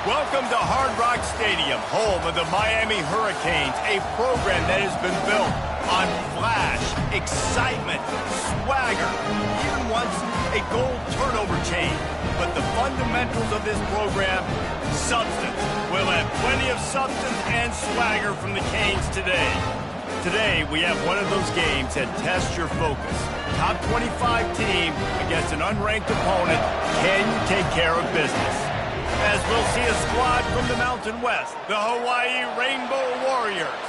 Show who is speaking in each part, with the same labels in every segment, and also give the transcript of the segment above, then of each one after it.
Speaker 1: Welcome to Hard Rock Stadium, home of the Miami Hurricanes, a program that has been built on flash, excitement, swagger, even once a goal turnover chain. But the fundamentals of this program, substance. We'll have plenty of substance and swagger from the Canes today. Today, we have one of those games that tests your focus. Top 25 team against an unranked opponent. Can you take care of business? As we'll see a squad from the Mountain West, the Hawaii Rainbow Warriors,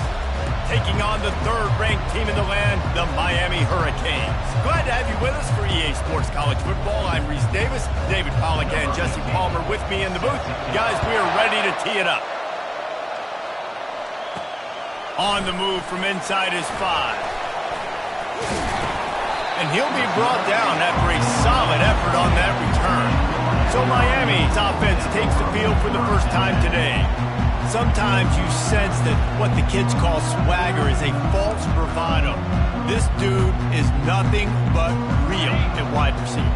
Speaker 1: taking on the third-ranked team in the land, the Miami Hurricanes. Glad to have you with us for EA Sports College Football. I'm Reese Davis, David Pollack and Jesse Palmer with me in the booth. Guys, we are ready to tee it up. On the move from inside is 5. And he'll be brought down after a solid effort on that return. So Miami's offense takes the field for the first time today. Sometimes you sense that what the kids call swagger is a false bravado. This dude is nothing but real at wide receiver.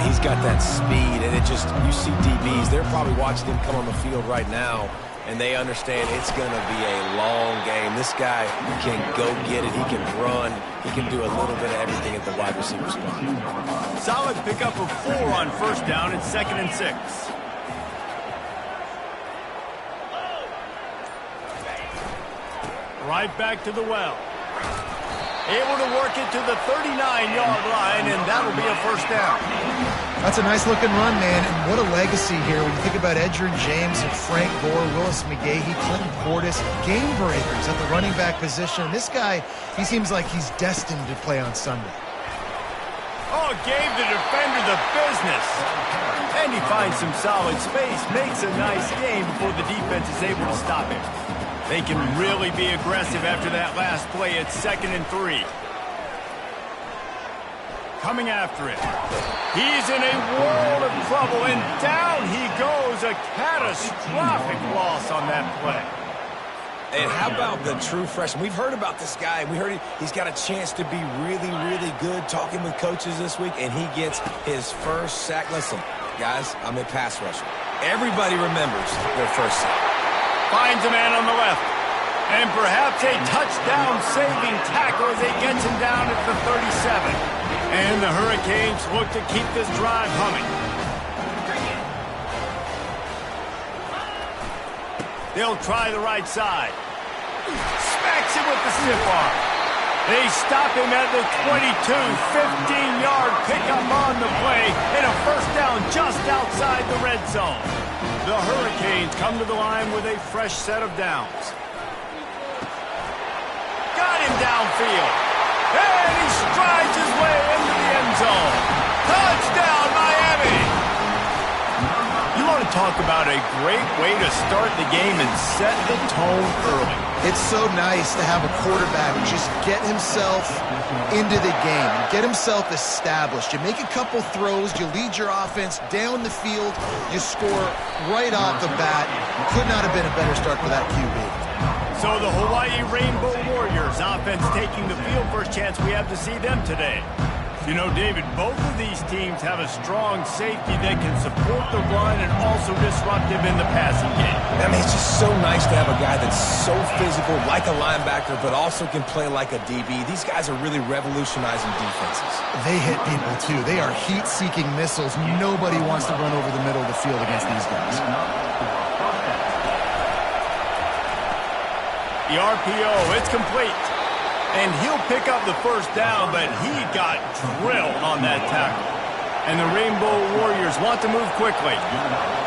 Speaker 2: He's got that speed, and you see DBs, they're probably watching him come on the field right now, and they understand it's going to be a long game. This guy can go get it. He can run. He can do a little bit of everything at the wide receiver spot.
Speaker 1: Solid pickup of 4 on first down and 2nd and 6. Right back to the well. Able to work it to the 39-yard line, and that'll be a first down.
Speaker 3: That's a nice-looking run, man, and what a legacy here. When you think about Edgerrin James and Frank Gore, Willis McGahee, Clinton Portis, game breakers at the running back position. This guy, he seems like he's destined to play on Sunday.
Speaker 1: Oh, gave the defender the business. And he finds some solid space, makes a nice game before the defense is able to stop him. They can really be aggressive after that last play at 2nd and 3. Coming after it. He's in a world of trouble, and down he goes. A catastrophic loss on that play.
Speaker 2: And how about the true freshman? We've heard about this guy. We heard he's got a chance to be really, really good, talking with coaches this week, and he gets his first sack. Listen, guys, I'm a pass rusher. Everybody remembers their first sack.
Speaker 1: Finds a man on the left. And perhaps a touchdown-saving tackle as he gets him down at the 37. And the Hurricanes look to keep this drive humming. They'll try the right side. Smacks him with the stiff arm. They stop him at the 22. 15-yard pickup on the play. And a first down just outside the red zone. The Hurricanes come to the line with a fresh set of downs. Got him downfield. And he strides his way into the end zone. Touchdown, Miami! You want to talk about a great way to start the game and set the tone early.
Speaker 3: It's so nice to have a quarterback just get himself into the game, get himself established. You make a couple throws, you lead your offense down the field, you score right off the bat. Could not have been a better start for that QB.
Speaker 1: So the Hawaii Rainbow Warriors offense taking the field. First chance we have to see them today. You know, David, both of these teams have a strong safety that can support the run and also disruptive in the passing game.
Speaker 2: I mean, it's just so nice to have a guy that's so physical, like a linebacker, but also can play like a DB. These guys are really revolutionizing defenses.
Speaker 3: They hit people, too. They are heat-seeking missiles. Nobody wants to run over the middle of the field against these guys.
Speaker 1: The RPO, it's complete. And he'll pick up the first down, but he got drilled on that tackle. And the Rainbow Warriors want to move quickly.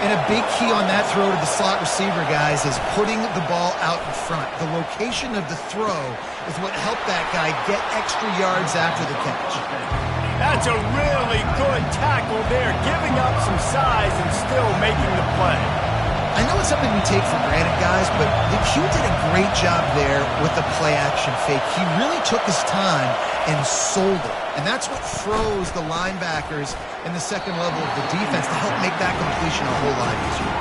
Speaker 3: And a big key on that throw to the slot receiver, guys, is putting the ball out in front. The location of the throw is what helped that guy get extra yards after the catch.
Speaker 1: That's a really good tackle there, giving up some size and still making the play.
Speaker 3: I know it's something we take for granted, guys, but the Q did a great job there with the play-action fake. He really took his time and sold it. And that's what froze the linebackers in the second level of the defense to help make that completion a whole lot easier.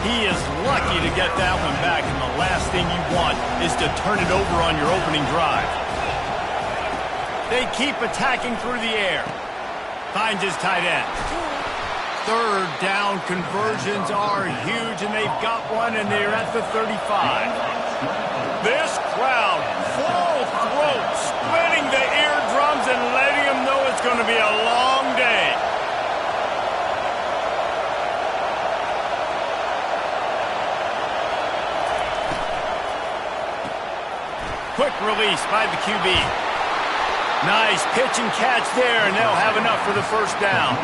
Speaker 1: He is lucky to get that one back, and the last thing you want is to turn it over on your opening drive. They keep attacking through the air. Finds his tight end. Third down conversions are huge, and they've got one, and they're at the 35. This crowd, full throat, splitting the eardrums and letting them know it's going to be a long day. Quick release by the QB. Nice pitch and catch there, and they'll have enough for the first down.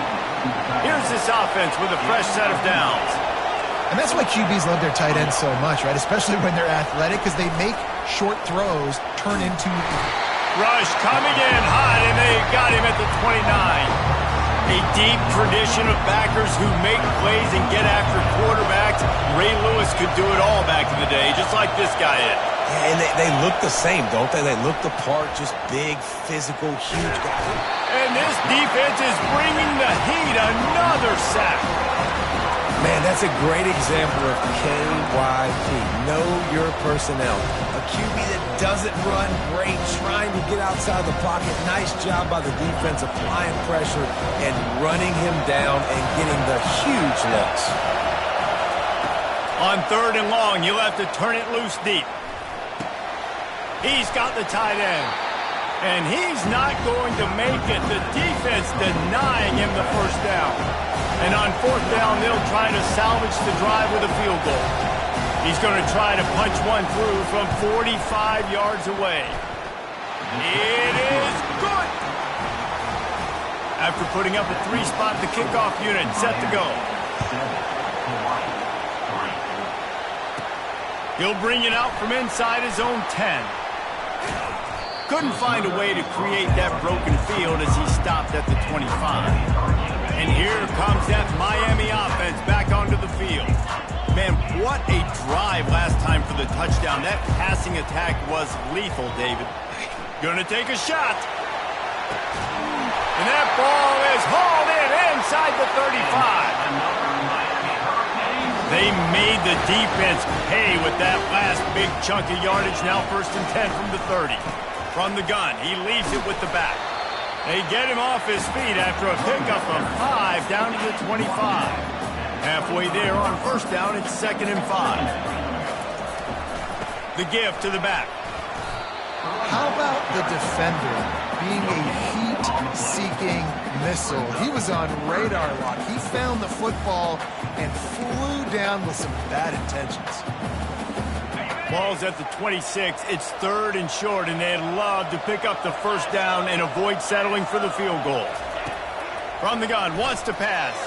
Speaker 1: Here's this offense with a fresh set of downs.
Speaker 3: And that's why QBs love their tight ends so much, right? Especially when they're athletic, because they make short throws turn into...
Speaker 1: Rush coming in hot, and they got him at the 29. A deep tradition of backers who make plays and get after quarterbacks. Ray Lewis could do it all back in the day, just like this guy is.
Speaker 2: Yeah, and they look the same, don't they? They look the part, just big, physical, huge guys.
Speaker 1: And this defense is bringing the heat. Another sack.
Speaker 2: Man, that's a great example of KYP. Know your personnel. A QB that doesn't run great, trying to get outside the pocket. Nice job by the defense applying pressure and running him down and getting the huge looks.
Speaker 1: On third and long, you'll have to turn it loose deep. He's got the tight end. And he's not going to make it. The defense denying him the first down. And on fourth down, they'll try to salvage the drive with a field goal. He's going to try to punch one through from 45 yards away. It is good. After putting up a three-spot, the kickoff unit set to go. He'll bring it out from inside his own 10. Couldn't find a way to create that broken field as he stopped at the 25. And here comes that Miami offense back onto the field. Man, what a drive last time for the touchdown. That passing attack was lethal, David. Gonna take a shot. And that ball is hauled in inside the 35. They made the defense pay with that last big chunk of yardage. Now 1st and 10 from the 30. From the gun, he leaves it with the back. They get him off his feet after a pickup of 5 down to the 25. Halfway there on first down, it's 2nd and 5. The give to the back.
Speaker 3: How about the defender being a heat-seeking missile? He was on radar lock. He found the football and flew down with some bad intentions.
Speaker 1: Ball's at the 26. It's 3rd and short, and they'd love to pick up the first down and avoid settling for the field goal. From the gun, wants to pass.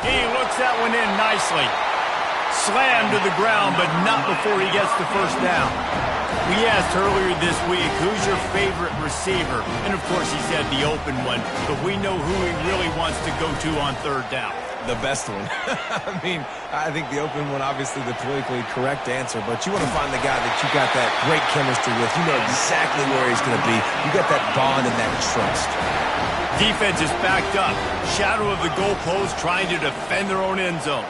Speaker 1: He looks that one in nicely. Slammed to the ground, but not before he gets the first down. We asked earlier this week, who's your favorite receiver? And, of course, he said the open one, but we know who he really wants to go to on third down.
Speaker 2: The best one. I mean, I think the open one, obviously the politically correct answer, but you want to find the guy that you got that great chemistry with. You know exactly where he's going to be. You got that bond and that trust.
Speaker 1: Defense is backed up. Shadow of the goalpost trying to defend their own end zone.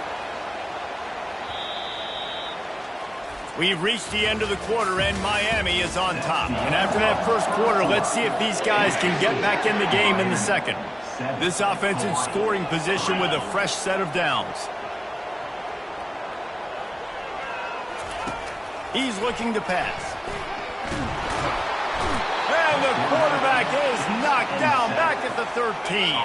Speaker 1: We've reached the end of the quarter, and Miami is on top. And after that first quarter, let's see if these guys can get back in the game in the second. This offense in scoring position with a fresh set of downs. He's looking to pass. And the quarterback is knocked down back at the 13.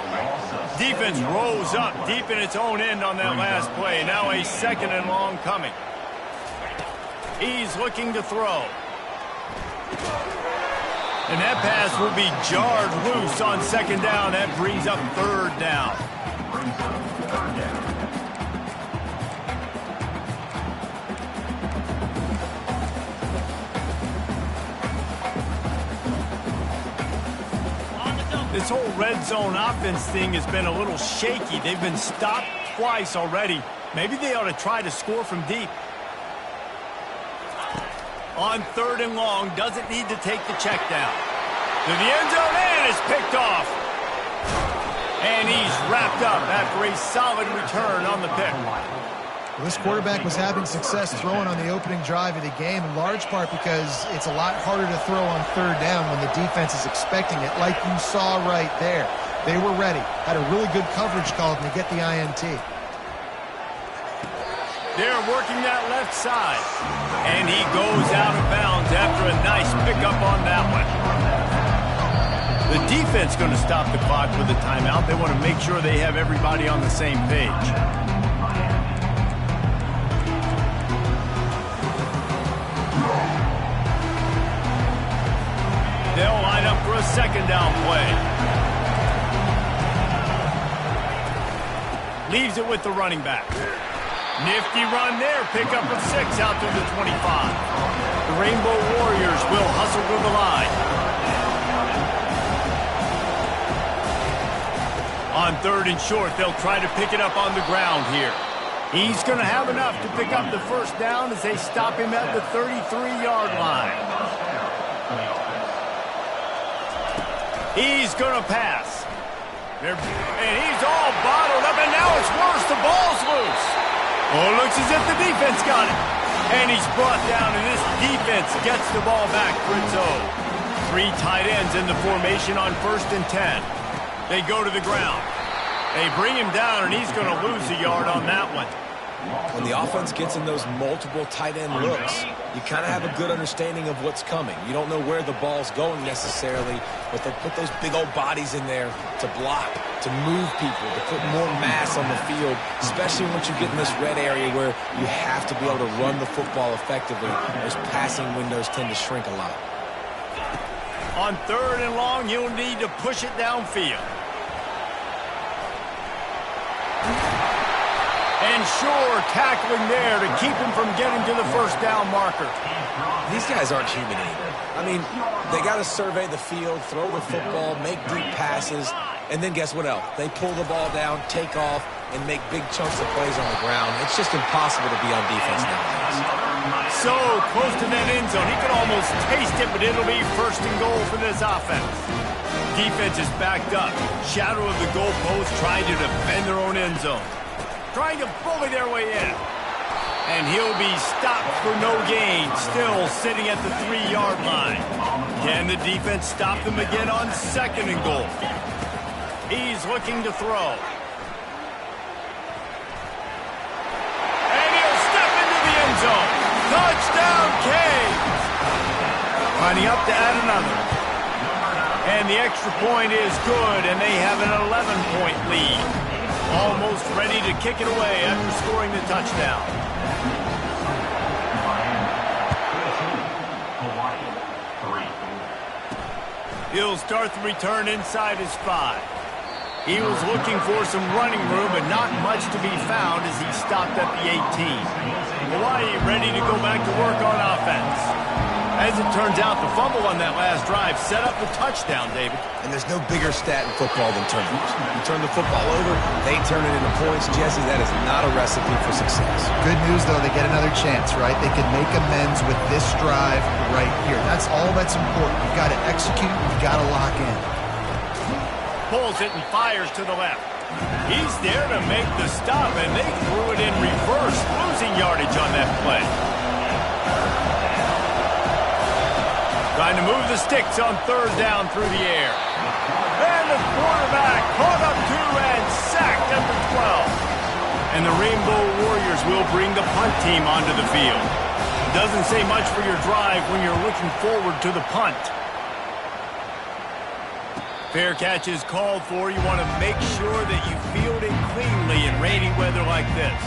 Speaker 1: Defense rose up deep in its own end on that last play. Now a 2nd and long coming. He's looking to throw. And that pass will be jarred loose on 2nd down. That brings up 3rd down. This whole red zone offense thing has been a little shaky. They've been stopped twice already. Maybe they ought to try to score from deep. On 3rd and long, doesn't need to take the check down. To the end zone, and is picked off. And he's wrapped up after a solid return on the pick.
Speaker 3: Well, this quarterback was having success throwing on the opening drive of the game, in large part because it's a lot harder to throw on 3rd down when the defense is expecting it, like you saw right there. They were ready. Had a really good coverage call to get the INT.
Speaker 1: They're working that left side. And he goes out of bounds after a nice pickup on that one. The defense going to stop the clock with a timeout. They want to make sure they have everybody on the same page. They'll line up for a second down play. Leaves it with the running back. Nifty run there. Pickup of 6 out to the 25. The Rainbow Warriors will hustle to the line. On 3rd and short, they'll try to pick it up on the ground here. He's going to have enough to pick up the first down as they stop him at the 33-yard line. He's going to pass. And he's all bottled up, and now it's worse. The ball's loose. Oh, looks as if the defense got it. And he's brought down, and this defense gets the ball back for its own. 3 tight ends in the formation on 1st and 10. They go to the ground. They bring him down, and he's going to lose a yard on that one.
Speaker 2: When the offense gets in those multiple tight end looks, you kind of have a good understanding of what's coming. You don't know where the ball's going necessarily, but they'll put those big old bodies in there to block, to move people, to put more mass on the field, especially once you get in this red area where you have to be able to run the football effectively. Those passing windows tend to shrink a lot.
Speaker 1: On 3rd and long, you'll need to push it downfield. And sure, tackling there to keep him from getting to the first down marker.
Speaker 2: These guys aren't human either. I mean, they got to survey the field, throw the football, make deep passes, and then guess what else? They pull the ball down, take off, and make big chunks of plays on the ground. It's just impossible to be on defense nowadays.
Speaker 1: So close to that end zone. He can almost taste it, but it'll be 1st and goal for this offense. Defense is backed up. Shadow of the goalpost trying to defend their own end zone. Trying to bully their way in. And he'll be stopped for no gain, still sitting at the 3-yard line. Can the defense stop them again on 2nd and goal? He's looking to throw. And he'll step into the end zone. Touchdown, Canes! Lining up to add another. And the extra point is good, and they have an 11-point lead. Almost ready to kick it away after scoring the touchdown. He'll start the return inside his 5. He was looking for some running room, but not much to be found as he stopped at the 18. Hawaii ready to go back to work on offense. As it turns out, the fumble on that last drive set up the touchdown, David.
Speaker 2: And there's no bigger stat in football than turnovers. You turn the football over, they turn it into points. Jesse, that is not a recipe for success.
Speaker 3: Good news, though, they get another chance, right? They can make amends with this drive right here. That's all that's important. You've got to execute, you've got to lock in.
Speaker 1: Pulls it and fires to the left. He's there to make the stop, and they threw it in reverse, losing yardage on that play. Trying to move the sticks on 3rd down through the air. And the quarterback caught up to and sacked at the 12. And the Rainbow Warriors will bring the punt team onto the field. Doesn't say much for your drive when you're looking forward to the punt. Fair catch is called for. You want to make sure that you field it cleanly in rainy weather like this.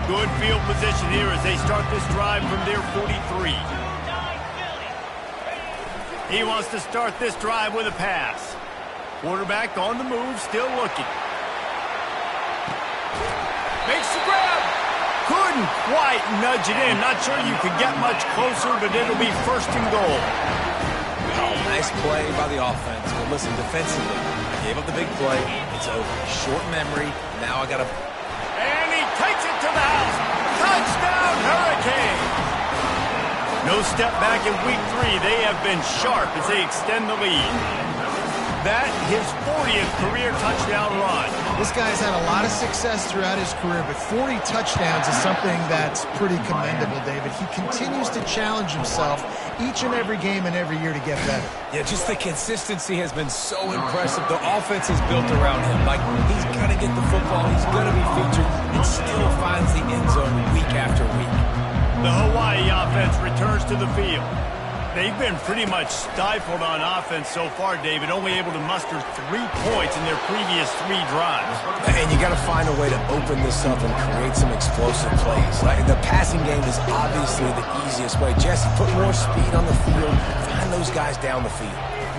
Speaker 1: Good field position here as they start this drive from their 43. He wants to start this drive with a pass. Quarterback on the move, still looking. Makes the grab. Couldn't quite nudge it in. Not sure you could get much closer, but it'll be 1st and goal.
Speaker 2: Oh, nice play by the offense. But listen, defensively, I gave up the big play. It's over. Short memory. Now I got to...
Speaker 1: And he takes it to the house. Touchdown, Hurricane. No step back in week 3. They have been sharp as they extend the lead. that his 40th career touchdown run.
Speaker 3: This guy's had a lot of success throughout his career, but 40 touchdowns is something that's pretty commendable, David. He continues to challenge himself each and every game and every year to get better.
Speaker 2: Yeah, just the consistency has been so impressive. The offense is built around him. Like, he's going to get the football, he's going to be featured, and still finds the end zone week after week.
Speaker 1: The Hawaii offense returns to the field. They've been pretty much stifled on offense so far, David, only able to muster 3 points in their previous 3 drives.
Speaker 2: And you got to find a way to open this up and create some explosive plays. Like, the passing game is obviously the easiest way. Jesse, put more speed on the field, find those guys down the field.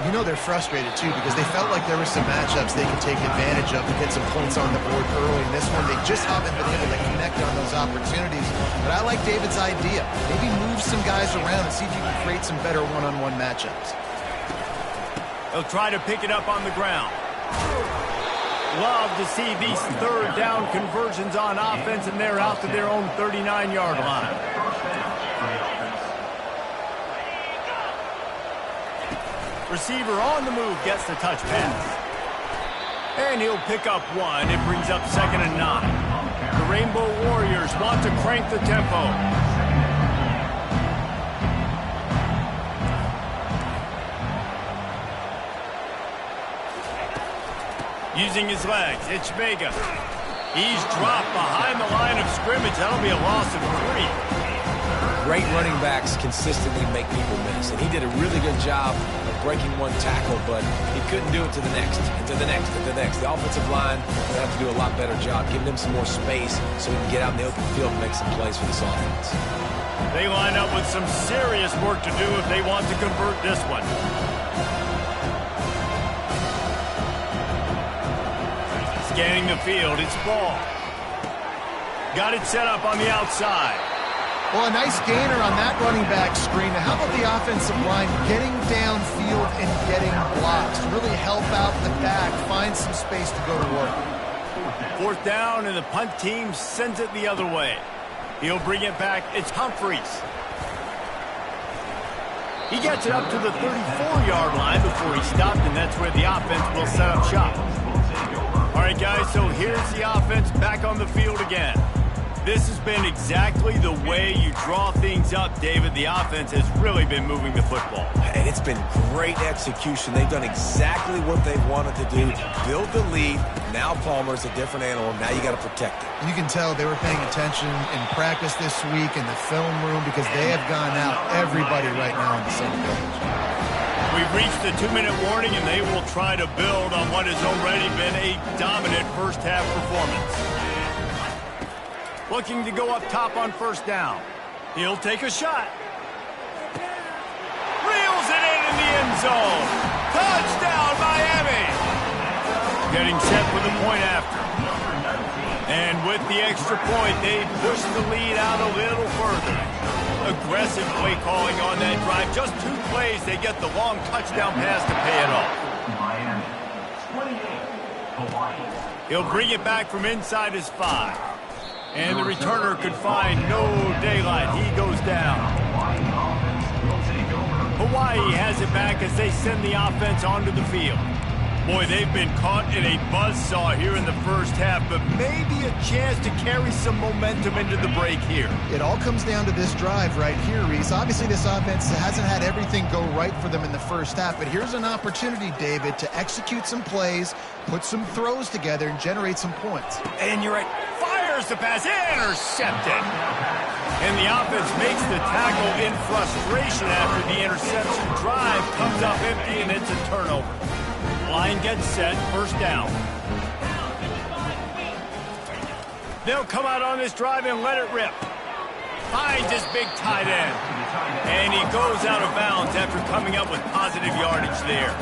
Speaker 3: You know they're frustrated, too, because they felt like there were some matchups they could take advantage of to get some points on the board early. In this one, they just haven't been able to connect on those opportunities. But I like David's idea. Maybe move some guys around and see if you can create some better one-on-one matchups.
Speaker 1: They'll try to pick it up on the ground. Love to see these third down conversions on offense, and they're out to their own 39-yard line. Receiver on the move gets the touch pass. And he'll pick up 1. It brings up 2nd and 9. The Rainbow Warriors want to crank the tempo. Using his legs, it's Vega. He's dropped behind the line of scrimmage. That'll be a loss of 3.
Speaker 2: Great running backs consistently make people miss, and he did a really good job of breaking 1 tackle, but he couldn't do it to the next, and to the next, and to the next. The offensive line will have to do a lot better job, giving him some more space so he can get out in the open field and make some plays for this offense.
Speaker 1: They line up with some serious work to do if they want to convert this one. Scanning the field, it's Ball. Got it set up on the outside.
Speaker 3: Well, a nice gainer on that running back screen. Now, how about the offensive line getting downfield and getting blocks to really help out the back, find some space to go to work?
Speaker 1: 4th down, and the punt team sends it the other way. He'll bring it back. It's Humphreys. He gets it up to the 34-yard line before he stopped, and that's where the offense will set up shop. All right, guys, so here's the offense back on the field again. This has been exactly the way you draw things up, David. The offense has really been moving the football.
Speaker 2: And it's been great execution. They've done exactly what they wanted to do. Build the lead. Now Palmer's a different animal. Now you got to protect it.
Speaker 3: You can tell they were paying attention in practice this week in the film room because they have gone out everybody right now on the same page.
Speaker 1: We've reached the 2-minute warning, and they will try to build on what has already been a dominant first-half performance. Looking to go up top on 1st down. He'll take a shot. Reels it in the end zone. Touchdown, Miami. Getting set for the point after. And with the extra point, they push the lead out a little further. Aggressive play calling on that drive. Just 2 plays, they get the long touchdown pass to pay it off. He'll bring it back from inside his 5. And the returner could find no daylight. He goes down. Hawaii has it back as they send the offense onto the field. Boy, they've been caught in a buzzsaw here in the first half, but maybe a chance to carry some momentum into the break here.
Speaker 3: It all comes down to this drive right here, Reese. Obviously, this offense hasn't had everything go right for them in the first half, but here's an opportunity, David, to execute some plays, put some throws together, and generate some points.
Speaker 1: And you're right. Fires the pass. Intercepted. And the offense makes the tackle in frustration after the interception. Drive comes up empty, and it's a turnover. Line gets set, 1st down. They'll come out on this drive and let it rip. Finds his big tight end. And he goes out of bounds after coming up with positive yardage there.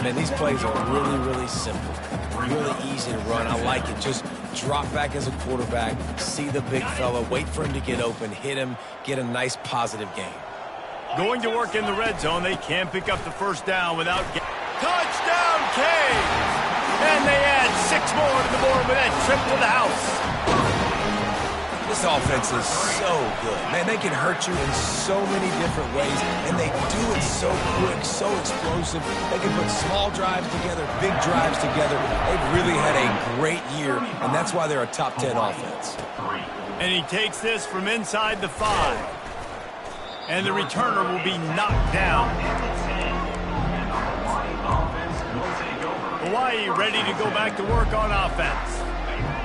Speaker 2: Man, these plays are really, really simple. Really easy to run. I like it. Just drop back as a quarterback, see the big fella, wait for him to get open, hit him, get a nice positive gain.
Speaker 1: Going to work in the red zone. They can't pick up the 1st down without... Touchdown, Canes! And they add 6 more to the board with that trip to the house.
Speaker 2: This offense is so good. Man, they can hurt you in so many different ways, and they do it so quick, so explosive. They can put small drives together, big drives together. They've really had a great year, and that's why they're a top 10 offense.
Speaker 1: And he takes this from inside the 5. And the returner will be knocked down. Hawaii ready to go back to work on offense.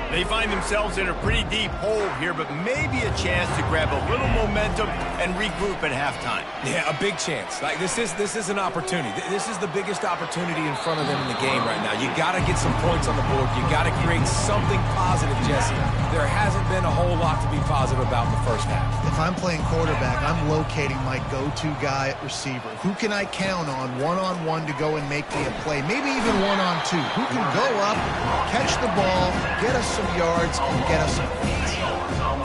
Speaker 1: They find themselves in a pretty deep hole here, but maybe a chance to grab a little momentum and regroup at halftime.
Speaker 2: Yeah, a big chance. Like this is an opportunity. This is the biggest opportunity in front of them in the game right now. You got to get some points on the board. You got to create something positive, Jesse. There hasn't been a whole lot to be positive about in the first half.
Speaker 3: If I'm playing quarterback, I'm locating my go-to guy at receiver. Who can I count on one-on-one to go and make me a play? Maybe even one-on-two. Who can go up, catch the ball, get us some yards, and get us some points?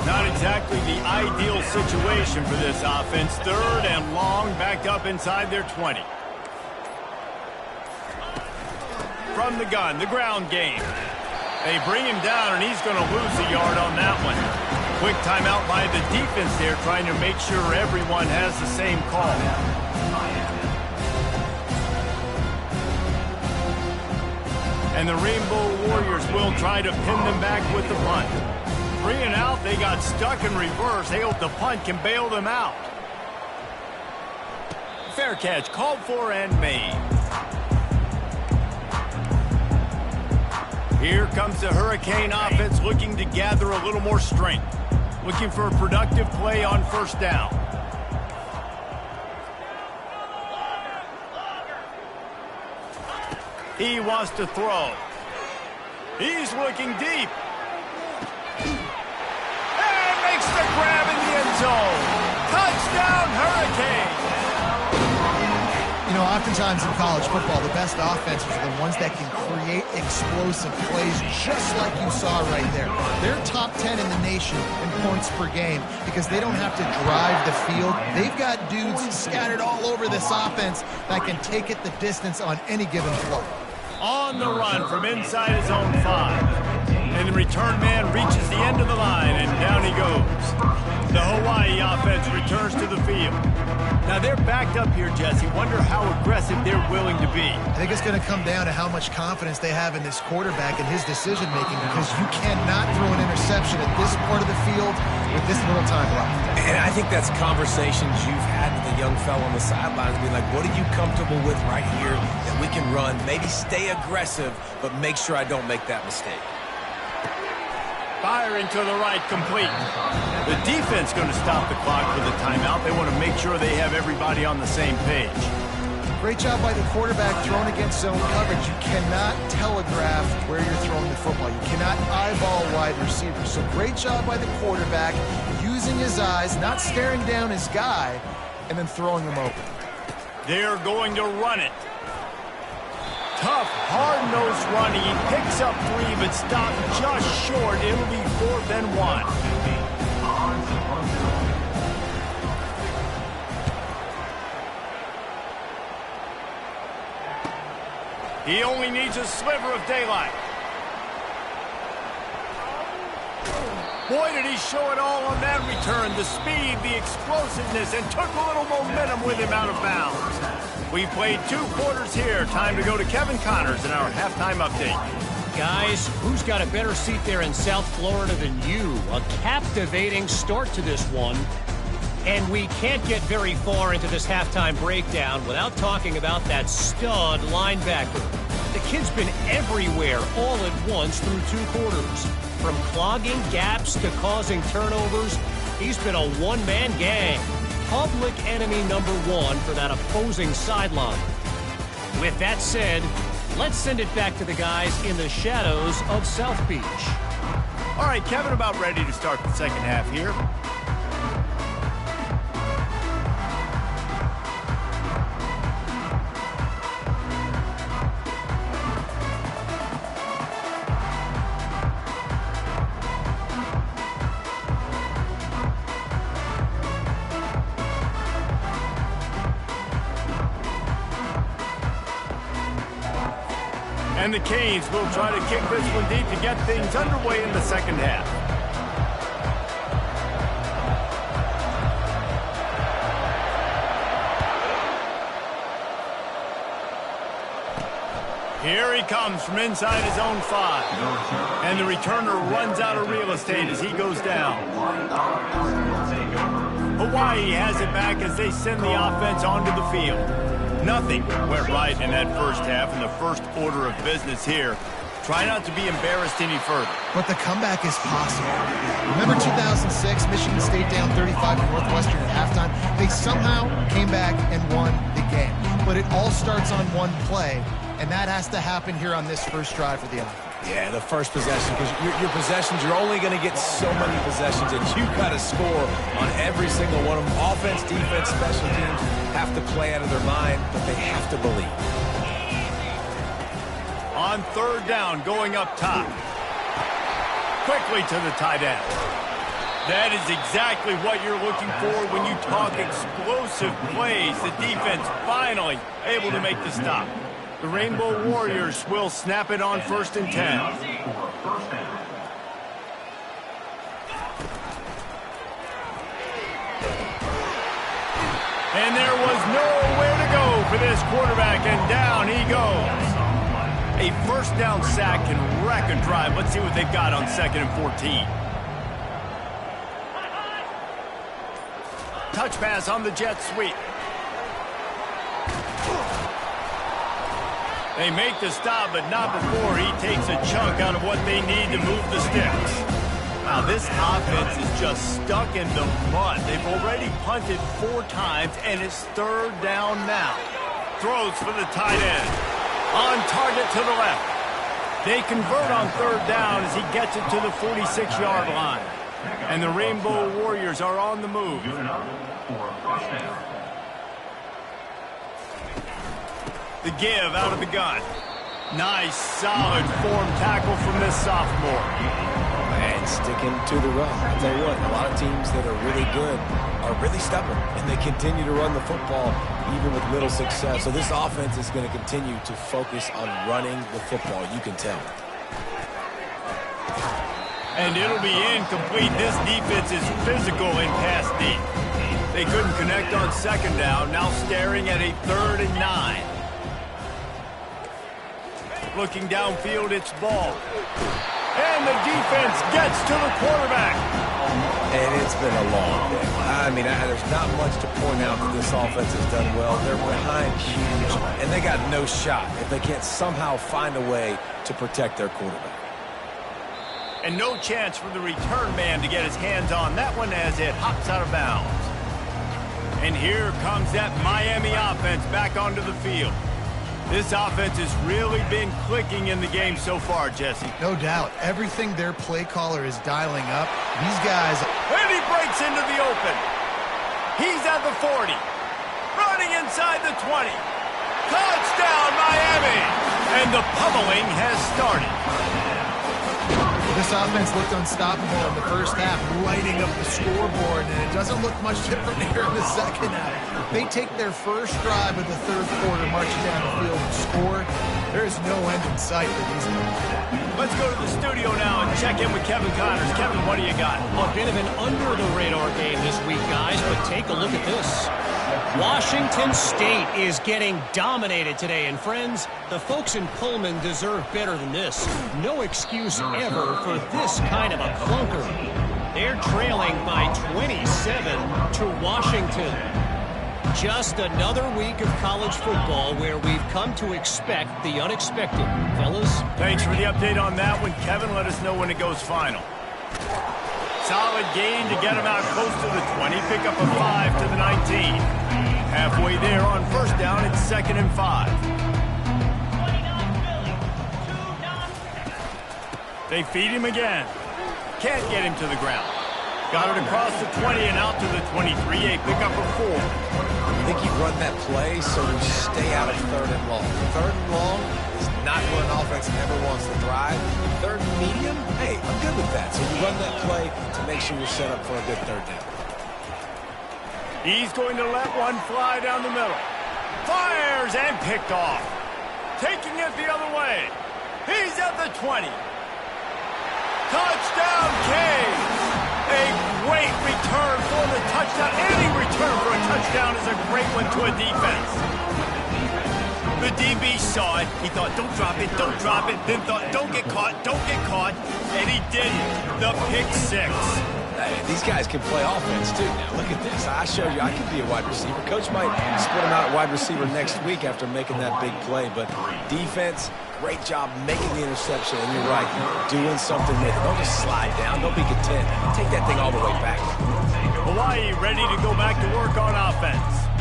Speaker 1: Not exactly the ideal situation for this offense. 3rd and long, backed up inside their 20. From the gun, the ground game. They bring him down, and he's going to lose a yard on that one. Quick timeout by the defense there, trying to make sure everyone has the same call. And the Rainbow Warriors will try to pin them back with the punt. 3 and out, they got stuck in reverse. They hope the punt can bail them out. Fair catch, called for and made. Here comes the Hurricane offense looking to gather a little more strength. Looking for a productive play on 1st down. He wants to throw. He's looking deep. And makes the grab in the end zone. Touchdown, Hurricane.
Speaker 3: You know, oftentimes in college football, the best offenses are the ones that can create explosive plays, just like you saw right there. They're top 10 in the nation in points per game because they don't have to drive the field. They've got dudes scattered all over this offense that can take it the distance on any given play.
Speaker 1: On the run from inside his own 5. And the return man reaches the end of the line, and down he goes. The Hawaii offense returns to the field. Now they're backed up here, Jesse. Wonder how aggressive they're willing to be.
Speaker 3: I think it's going to come down to how much confidence they have in this quarterback and his decision-making, because you cannot throw an interception at this part of the field with this little time left.
Speaker 2: And I think that's conversations you've had with a young fellow on the sidelines, being like, what are you comfortable with right here that we can run? Maybe stay aggressive, but make sure I don't make that mistake.
Speaker 1: Firing to the right, complete. The defense going to stop the clock for the timeout. They want to make sure they have everybody on the same page.
Speaker 3: Great job by the quarterback throwing against zone coverage. You cannot telegraph where you're throwing the football. You cannot eyeball wide receivers. So great job by the quarterback using his eyes, not staring down his guy, and then throwing him open.
Speaker 1: They're going to run it. Tough, hard-nosed run. He picks up 3, but stopped just short. It'll be 4th and 1. He only needs a sliver of daylight. Boy, did he show it all on that return. The speed, the explosiveness, and took a little momentum with him out of bounds. We played 2 quarters here. Time to go to Kevin Connors in our halftime update.
Speaker 4: Guys, who's got a better seat there in South Florida than you? A captivating start to this one. And we can't get very far into this halftime breakdown without talking about that stud linebacker. The kid's been everywhere all at once through 2 quarters. From clogging gaps to causing turnovers, he's been a one-man gang. Public enemy number 1 for that opposing sideline. With that said, let's send it back to the guys in the shadows of South Beach.
Speaker 1: All right, Kevin, about ready to start the second half here. And the Canes will try to kick this one deep to get things underway in the second half. comes from inside his own 5. And the returner runs out of real estate as he goes down. Hawaii has it back as they send the offense onto the field. Nothing went right in that first half, and the first order of business here. Try not to be embarrassed any further.
Speaker 3: But the comeback is possible. Remember 2006, Michigan State down 35 to Northwestern at halftime? They somehow came back and won the game. But it all starts on one play, and that has to happen here on this first drive for the offense.
Speaker 2: Yeah, the first possession, because your possessions, you're only going to get so many possessions, and you've got to score on every single one of them. Offense, defense, special teams have to play out of their mind, but they have to believe.
Speaker 1: On third down, going up top. Quickly to the tight end. That is exactly what you're looking for when you talk explosive plays. The defense finally able to make the stop. The Rainbow Warriors will snap it on 1st and 10. And there was nowhere to go for this quarterback, and down he goes. A first down sack can wreck a drive. Let's see what they've got on 2nd and 14. Touch pass on the jet sweep. They make the stop, but not before he takes a chunk out of what they need to move the sticks. Wow, this offense is just stuck in the mud. They've already punted 4 times, and it's 3rd down now. Throws for the tight end. On target to the left. They convert on 3rd down as he gets it to the 46-yard line. And the Rainbow Warriors are on the move. The give out of the gun. Nice, solid form tackle from this sophomore.
Speaker 2: And sticking to the run. I'll tell you what, a lot of teams that are really good are really stubborn, and they continue to run the football even with little success. So this offense is going to continue to focus on running the football. You can tell.
Speaker 1: And it'll be incomplete. This defense is physical in pass deep. They couldn't connect on 2nd down. Now staring at a 3rd and 9. Looking downfield, it's ball. And the defense gets to the quarterback.
Speaker 2: And it's been a long day. I mean, there's not much to point out that this offense has done well. They're behind huge, and they got no shot if they can't somehow find a way to protect their quarterback.
Speaker 1: And no chance for the return man to get his hands on that one as it hops out of bounds. And here comes that Miami offense back onto the field. This offense has really been clicking in the game so far, Jesse.
Speaker 3: No doubt. Everything their play caller is dialing up. These guys...
Speaker 1: And he breaks into the open. He's at the 40. Running inside the 20. Touchdown, Miami! And the pummeling has started.
Speaker 3: This offense looked unstoppable in the first half, lighting up the scoreboard, and it doesn't look much different here in the second half. They take their first drive of the 3rd quarter, marching down the field and score. There is no end in sight for these guys.
Speaker 1: Let's go to the studio now and check in with Kevin Connors. Kevin, what do you got?
Speaker 4: A bit of an under-the-radar game this week, guys, but take a look at this. Washington State is getting dominated today, and friends, the folks in Pullman deserve better than this. No excuse ever for this kind of a clunker. They're trailing by 27 to Washington. Just another week of college football where we've come to expect the unexpected. Fellas?
Speaker 1: Thanks for the update on that one. Kevin, let us know when it goes final. Solid gain to get him out close to the 20. Pick up a 5 to the 19. Halfway there on 1st down, it's 2nd and 5. They feed him again. Can't get him to the ground. Got it across the 20 and out to the 23. A pickup of 4.
Speaker 2: I think you run that play so we stay out of 3rd and long. 3rd and long is not where an offense ever wants to thrive. 3rd and medium, hey, I'm good with that. So you run that play to make sure you're set up for a good 3rd down.
Speaker 1: He's going to let one fly down the middle. Fires and picked off. Taking it the other way. He's at the 20. Touchdown, Canes. A great return for the touchdown. Any return for a touchdown is a great one to a defense. The DB saw it. He thought, don't drop it, don't drop it. Then thought, don't get caught, don't get caught. And he didn't. The pick six.
Speaker 2: Hey, these guys can play offense, too. Now, look at this. I showed you I could be a wide receiver. Coach might split him out at wide receiver next week after making that big play. But defense, great job making the interception. And you're right, doing something with it. Don't just slide down. Don't be content. Take that thing all the way back.
Speaker 1: Hawaii ready to go back to work on offense.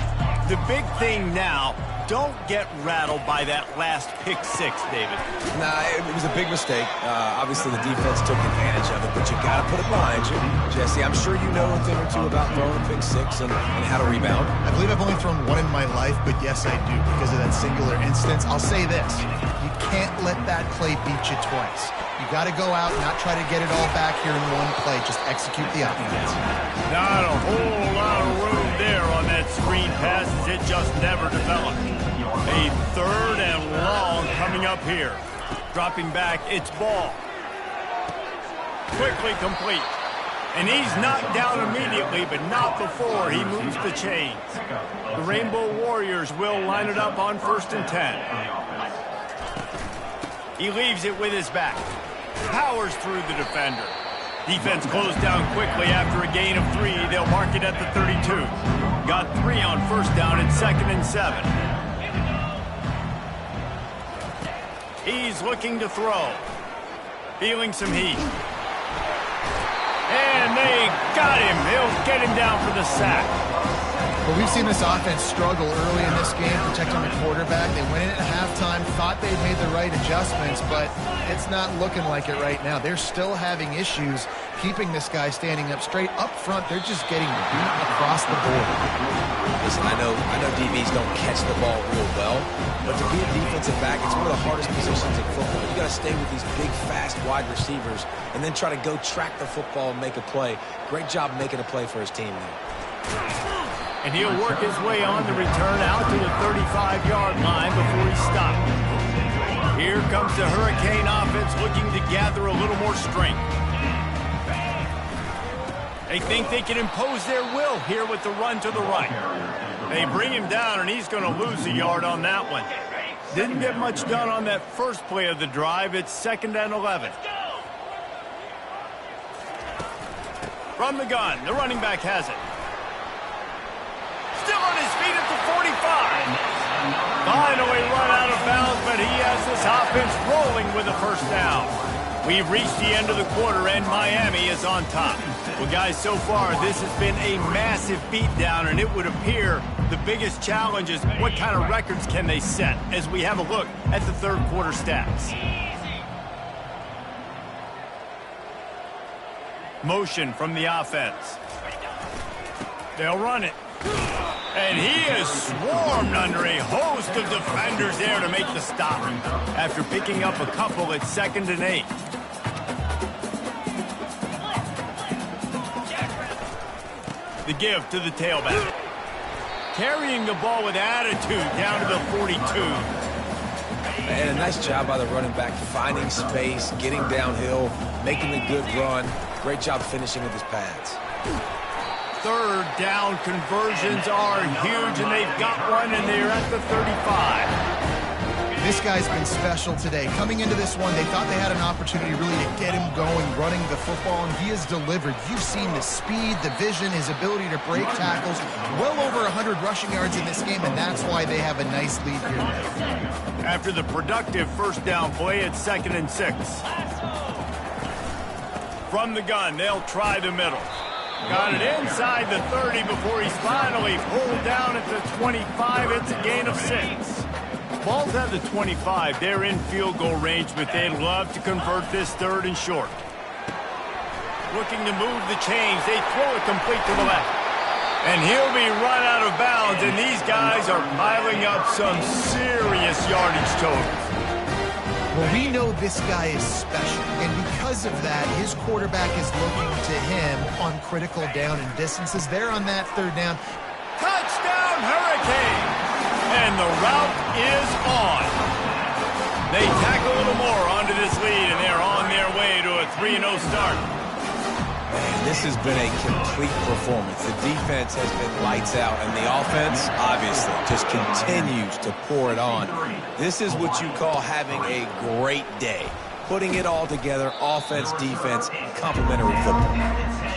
Speaker 1: The big thing now, don't get rattled by that last pick six, David.
Speaker 2: Nah, it was a big mistake. Obviously, the defense took advantage of it, but you got to put it behind you. Jesse, I'm sure you know a thing or two about throwing a pick six and how to rebound.
Speaker 3: I believe I've only thrown one in my life, but yes, I do because of that singular instance. I'll say this. You can't let that play beat you twice. You got to go out and not try to get it all back here in one play. Just execute the offense.
Speaker 1: Not a whole lot of room there on that screen pass as it just never developed. A third and long coming up here. Dropping back, it's ball. Quickly complete. And he's knocked down immediately, but not before he moves the chains. The Rainbow Warriors will line it up on 1st and 10. He leaves it with his back. Powers through the defender. Defense closed down quickly after a gain of 3. They'll mark it at the 32. Got 3 on 1st down and 2nd and 7. He's looking to throw. Feeling some heat. And they got him. He'll get him down for the sack.
Speaker 3: Well, we've seen this offense struggle early in this game, protecting the quarterback. They went in at halftime, thought they'd made the right adjustments, but it's not looking like it right now. They're still having issues keeping this guy standing up straight. Up front, they're just getting beat across the board.
Speaker 2: Listen, I know DBs don't catch the ball real well, but to be a defensive back, it's one of the hardest positions in football. You got to stay with these big, fast wide receivers and then try to go track the football and make a play. Great job making a play for his team there.
Speaker 1: And he'll work his way on the return out to the 35-yard line before he stopped. Here comes the Hurricane offense looking to gather a little more strength. They think they can impose their will here with the run to the right. They bring him down, and he's going to lose a yard on that one. Didn't get much done on that first play of the drive. It's 2nd and 11. From the gun, the running back has it. Still on his feet at the 45. Finally run out of bounds, but he has this offense rolling with a 1st down. We've reached the end of the quarter, and Miami is on top. Well, guys, so far, this has been a massive beatdown, and it would appear the biggest challenge is what kind of records can they set as we have a look at the 3rd quarter stats. Motion from the offense. They'll run it. And he is swarmed under a host of defenders there to make the stop. After picking up a couple at 2nd and 8. The give to the tailback. Carrying the ball with attitude down to the 42.
Speaker 2: And a nice job by the running back, finding space, getting downhill, making a good run. Great job finishing with his pads.
Speaker 1: 3rd down conversions are huge, and they've got one, and they're at the 35.
Speaker 3: This guy's been special today. Coming into this one, they thought they had an opportunity really to get him going, running the football, and he has delivered. You've seen the speed, the vision, his ability to break tackles. Well over 100 rushing yards in this game, and that's why they have a nice lead here.
Speaker 1: After the productive 1st down play, it's 2nd and 6. From the gun, they'll try the middle. Got it inside the 30 before he's finally pulled down at the 25. It's a gain of 6. Ball's at the 25. They're in field goal range, but they'd love to convert this 3rd and short. Looking to move the chains. They throw it complete to the left. And he'll be run out of bounds, and these guys are piling up some serious yardage totals.
Speaker 3: Well, we know this guy is special, and because of that, his quarterback is looking to him on critical down and distances. They're on that 3rd down.
Speaker 1: Touchdown, Hurricane! And the route is on. They tack a little more onto this lead, and they're on their way to a 3-0 start.
Speaker 2: Man, this has been a complete performance. The defense has been lights out, and the offense, obviously, just continues to pour it on. This is what you call having a great day. Putting it all together, offense, defense, complementary football.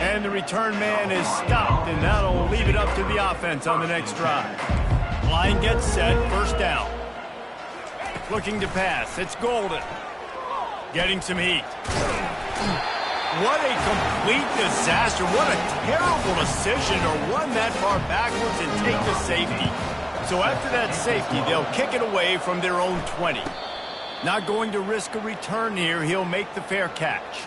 Speaker 1: And the return man is stopped, and that'll leave it up to the offense on the next drive. Line gets set, first down. Looking to pass, it's Golden. Getting some heat. What a complete disaster. What a terrible decision to run that far backwards and take the safety. So after that safety, they'll kick it away from their own 20. Not going to risk a return here. He'll make the fair catch.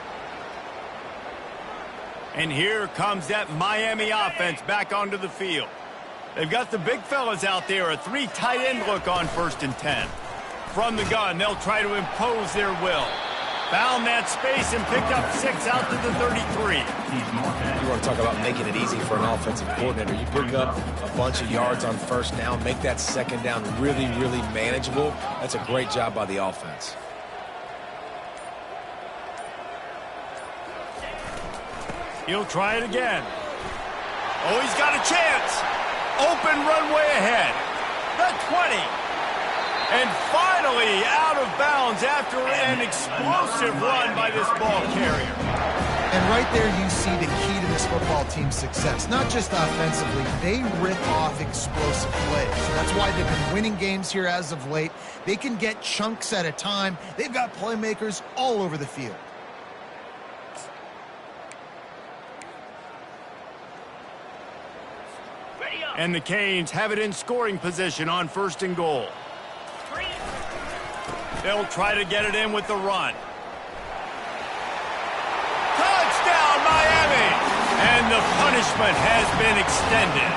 Speaker 1: And here comes that Miami offense back onto the field. They've got the big fellas out there, a 3 tight end look on 1st and 10. From the gun, they'll try to impose their will. Found that space and picked up 6 out to the 33.
Speaker 2: You want to talk about making it easy for an offensive coordinator. You pick up a bunch of yards on 1st down, make that 2nd down really, really manageable. That's a great job by the offense.
Speaker 1: He'll try it again. Oh, he's got a chance. Open runway ahead. The 20. And finally out of bounds after an explosive run by this ball carrier.
Speaker 3: And right there you see the key to this football team's success. Not just offensively, they rip off explosive plays. That's why they've been winning games here as of late. They can get chunks at a time. They've got playmakers all over the field.
Speaker 1: And the Canes have it in scoring position on 1st and goal. They'll try to get it in with the run. Touchdown, Miami! And the punishment has been extended.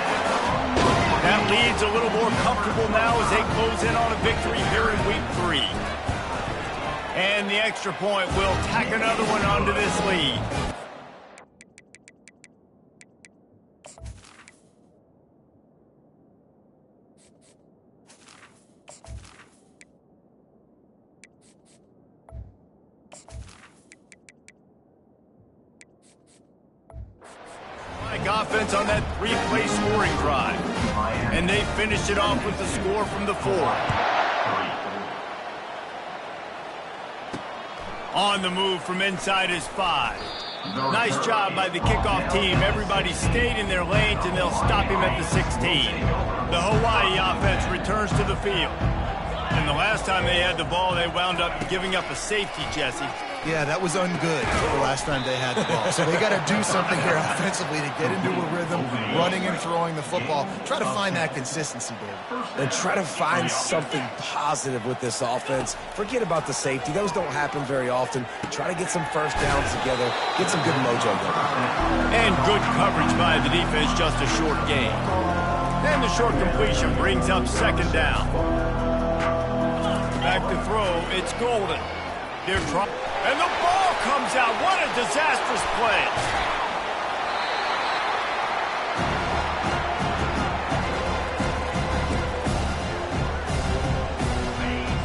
Speaker 1: That lead's a little more comfortable now as they close in on a victory here in week 3. And the extra point will tack another one onto this lead. Offense on that 3-play scoring drive. And they finished it off with the score from the 4. On the move from inside his 5. Nice job by the kickoff team. Everybody stayed in their lanes, and they'll stop him at the 16. The Hawaii offense returns to the field. And the last time they had the ball, they wound up giving up a safety, Jesse.
Speaker 3: Yeah, that was ungood the last time they had the ball. So they got to do something here offensively to get into a rhythm, running and throwing the football. Try to find that consistency, David.
Speaker 2: And try to find something positive with this offense. Forget about the safety. Those don't happen very often. Try to get some 1st downs together. Get some good mojo going.
Speaker 1: And good coverage by the defense, just a short gain. And the short completion brings up 2nd down. Back to throw, it's Golden. They're trying, and the ball comes out. What a disastrous play.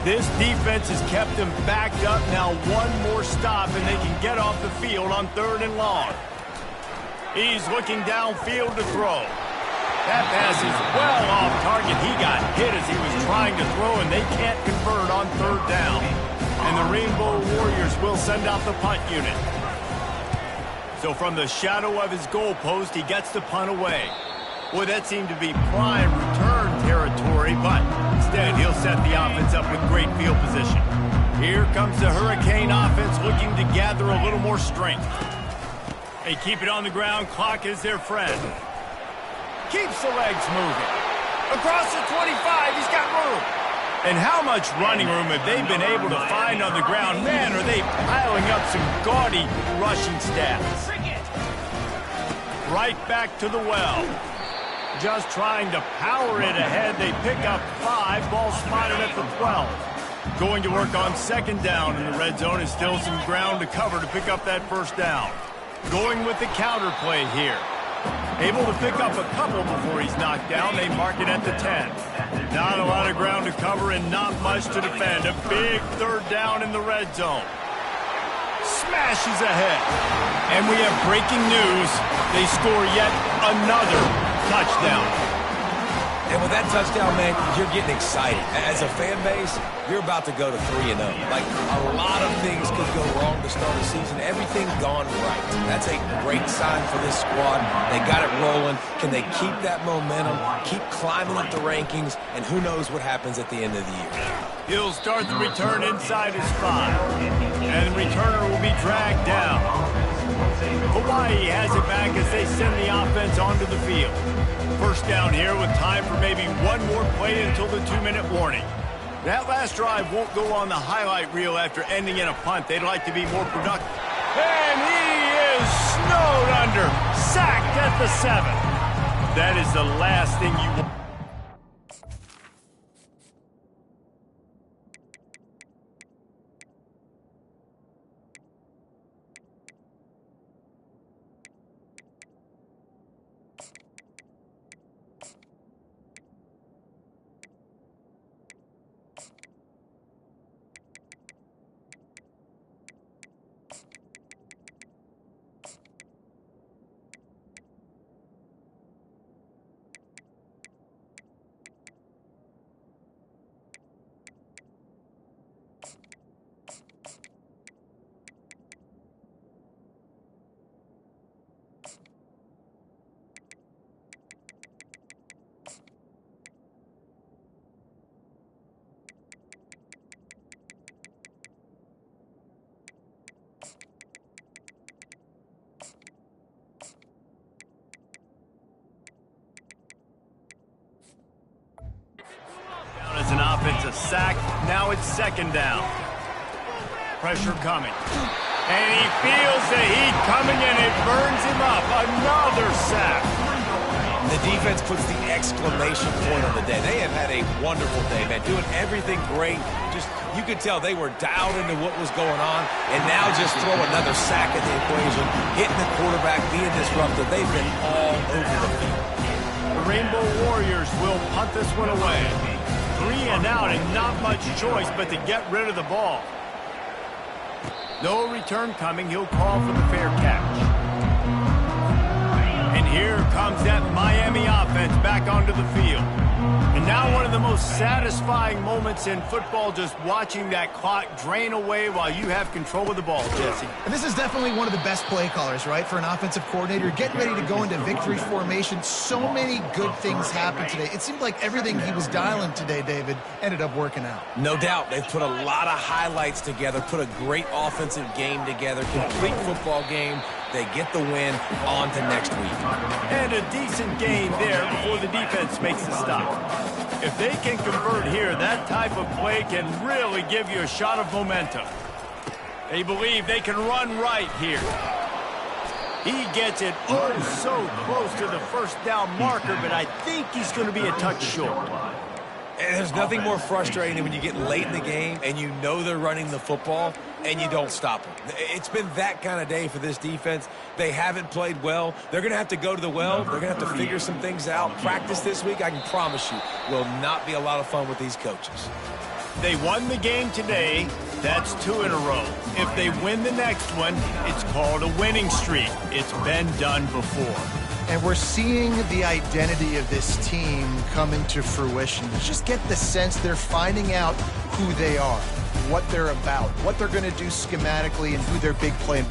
Speaker 1: This defense has kept them backed up. Now one more stop, and they can get off the field on 3rd and long. He's looking downfield to throw. That pass is well off target. He got hit as he was trying to throw, and they can't convert on 3rd down. And the Rainbow Warriors will send out the punt unit. So from the shadow of his goalpost, he gets the punt away. Boy, that seemed to be prime return territory, but instead he'll set the offense up with great field position. Here comes the Hurricane offense looking to gather a little more strength. They keep it on the ground. Clock is their friend. Keeps the legs moving. Across the 25, he's got room. And how much running room have they been able to find on the ground? Man, are they piling up some gaudy rushing stats. Right back to the well. Just trying to power it ahead. They pick up 5. Ball spotted at the 12. Going to work on 2nd down in the red zone. Is still some ground to cover to pick up that 1st down. Going with the counter play here. Able to pick up a couple before he's knocked down. They mark it at the 10. Not a lot of ground to cover and not much to defend. A big 3rd down in the red zone. smashes ahead. And we have breaking news. They score yet another touchdown.
Speaker 2: And with that touchdown, man, you're getting excited. As a fan base, you're about to go to 3-0. Like, a lot of things could go wrong to start a season. Everything gone right. That's a great sign for this squad. They got it rolling. Can they keep that momentum, keep climbing up the rankings, and who knows what happens at the end of the year.
Speaker 1: He'll start the return inside his 5. And the returner will be dragged down. Hawaii has it back as they send the offense onto the field. First down here with time for maybe one more play until the 2-minute warning. That last drive won't go on the highlight reel after ending in a punt. They'd like to be more productive. And he is snowed under. Sacked at the 7. That is the last thing you want. As an offensive sack, now it's second down. Pressure coming. And he feels the heat coming and it burns him up. Another sack.
Speaker 2: The defense puts the exclamation point on the day. They have had a wonderful day, man, doing everything great. Just, you could tell they were dialed into what was going on, and now just throw another sack at the equation, hitting the quarterback, being disruptive. They've been all over the field.
Speaker 1: The Rainbow Warriors will punt this one away. 3 and out and not much choice but to get rid of the ball. No return coming. He'll call for the fair catch. And here comes that Miami offense back onto the field. And now one of the most satisfying moments in football, just watching that clock drain away while you have control of the ball, Jesse.
Speaker 3: And this is definitely one of the best play callers, right, for an offensive coordinator. Getting ready to go into victory formation. So many good things happened today. It seemed like everything he was dialing today, David, ended up working out.
Speaker 2: No doubt. They've put a lot of highlights together, put a great offensive game together, complete football game. They get the win. On to next week.
Speaker 1: And a decent gain there before the defense makes the stop. If they can convert here, that type of play can really give you a shot of momentum. They believe they can run right here. He gets it so close to the first down marker, but I think he's going to be a touch short.
Speaker 2: And there's nothing more frustrating than when you get late in the game and you know they're running the football and you don't stop them. It's been that kind of day for this defense. They haven't played well. They're going to have to go to the well. They're going to have to figure some things out. Practice this week, I can promise you, will not be a lot of fun with these coaches.
Speaker 1: They won the game today. That's 2 in a row. If they win the next one, it's called a winning streak. It's been done before.
Speaker 3: And we're seeing the identity of this team come into fruition. You just get the sense they're finding out who they are, what they're about, what they're going to do schematically, and who their big play